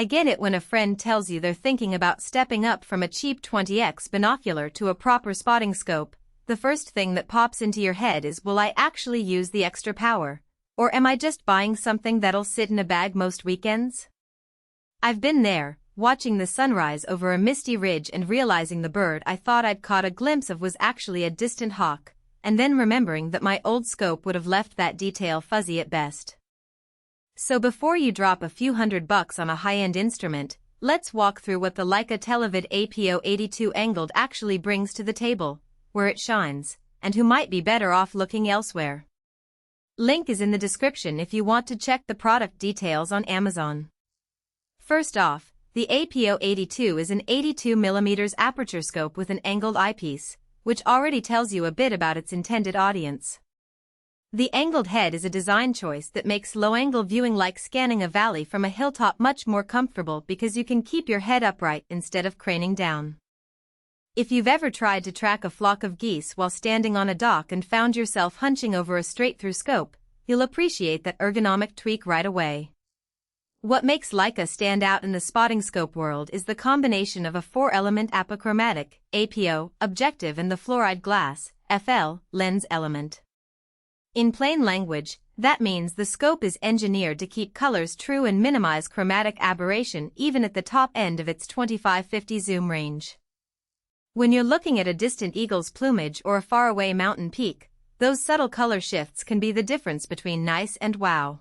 I get it when a friend tells you they're thinking about stepping up from a cheap 20x binocular to a proper spotting scope. The first thing that pops into your head is, will I actually use the extra power? Or am I just buying something that'll sit in a bag most weekends? I've been there, watching the sunrise over a misty ridge and realizing the bird I thought I'd caught a glimpse of was actually a distant hawk, and then remembering that my old scope would have left that detail fuzzy at best. So before you drop a few $100 on a high-end instrument, let's walk through what the Leica Televid APO 82 angled actually brings to the table, where it shines, and who might be better off looking elsewhere. Link is in the description if you want to check the product details on Amazon. First off, the APO 82 is an 82mm aperture scope with an angled eyepiece, which already tells you a bit about its intended audience. The angled head is a design choice that makes low-angle viewing like scanning a valley from a hilltop much more comfortable because you can keep your head upright instead of craning down. If you've ever tried to track a flock of geese while standing on a dock and found yourself hunching over a straight-through scope, you'll appreciate that ergonomic tweak right away. What makes Leica stand out in the spotting scope world is the combination of a 4-element Apochromatic APO objective and the Fluoride glass FL lens element. In plain language, that means the scope is engineered to keep colors true and minimize chromatic aberration even at the top end of its 25-50 zoom range. When you're looking at a distant eagle's plumage or a faraway mountain peak, those subtle color shifts can be the difference between nice and wow.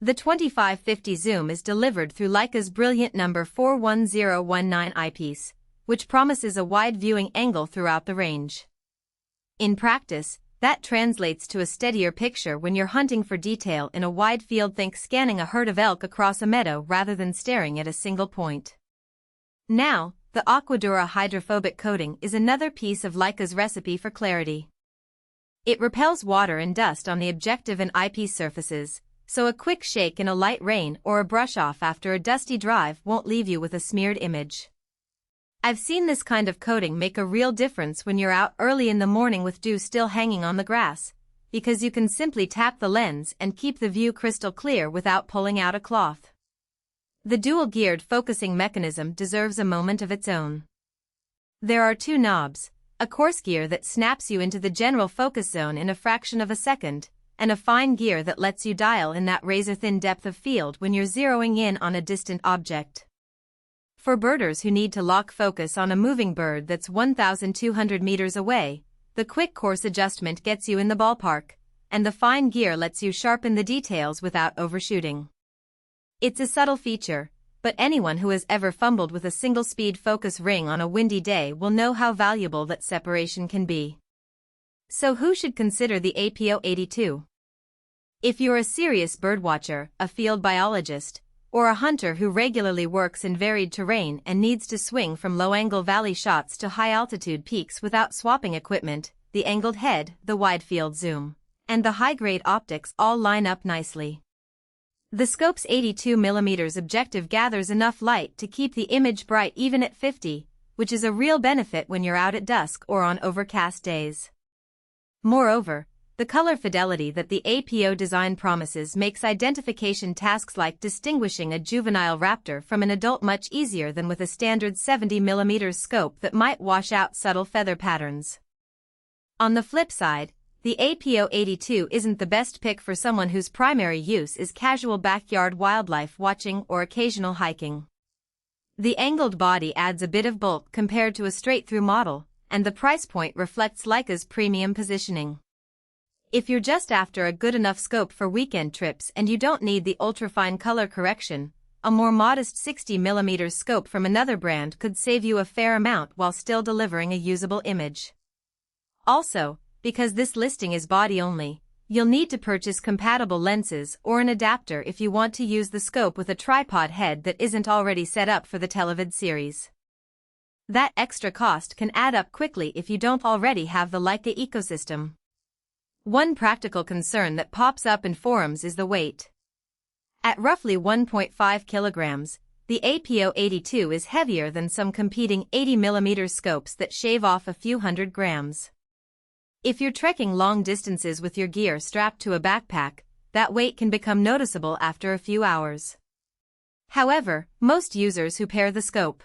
The 25-50 zoom is delivered through Leica's brilliant number 41019 eyepiece, which promises a wide viewing angle throughout the range. In practice, that translates to a steadier picture when you're hunting for detail in a wide field. Think scanning a herd of elk across a meadow rather than staring at a single point. Now, the AquaDura hydrophobic coating is another piece of Leica's recipe for clarity. It repels water and dust on the objective and eyepiece surfaces, so a quick shake in a light rain or a brush off after a dusty drive won't leave you with a smeared image. I've seen this kind of coating make a real difference when you're out early in the morning with dew still hanging on the grass, because you can simply tap the lens and keep the view crystal clear without pulling out a cloth. The dual-geared focusing mechanism deserves a moment of its own. There are two knobs, a coarse gear that snaps you into the general focus zone in a fraction of a second, and a fine gear that lets you dial in that razor-thin depth of field when you're zeroing in on a distant object. For birders who need to lock focus on a moving bird that's 1,200 meters away, the quick coarse adjustment gets you in the ballpark, and the fine gear lets you sharpen the details without overshooting. It's a subtle feature, but anyone who has ever fumbled with a single-speed focus ring on a windy day will know how valuable that separation can be. So who should consider the APO 82? If you're a serious birdwatcher, a field biologist, or a hunter who regularly works in varied terrain and needs to swing from low-angle valley shots to high-altitude peaks without swapping equipment, the angled head, the wide-field zoom, and the high-grade optics all line up nicely. The scope's 82mm objective gathers enough light to keep the image bright even at 50, which is a real benefit when you're out at dusk or on overcast days. Moreover, the color fidelity that the APO design promises makes identification tasks like distinguishing a juvenile raptor from an adult much easier than with a standard 70mm scope that might wash out subtle feather patterns. On the flip side, the APO 82 isn't the best pick for someone whose primary use is casual backyard wildlife watching or occasional hiking. The angled body adds a bit of bulk compared to a straight-through model, and the price point reflects Leica's premium positioning. If you're just after a good enough scope for weekend trips and you don't need the ultrafine color correction, a more modest 60mm scope from another brand could save you a fair amount while still delivering a usable image. Also, because this listing is body only, you'll need to purchase compatible lenses or an adapter if you want to use the scope with a tripod head that isn't already set up for the Televid series. That extra cost can add up quickly if you don't already have the Leica ecosystem. One practical concern that pops up in forums is the weight. At roughly 1.5 kilograms, the APO 82 is heavier than some competing 80mm scopes that shave off a few hundred grams. If you're trekking long distances with your gear strapped to a backpack, that weight can become noticeable after a few hours. However, most users who pair the scope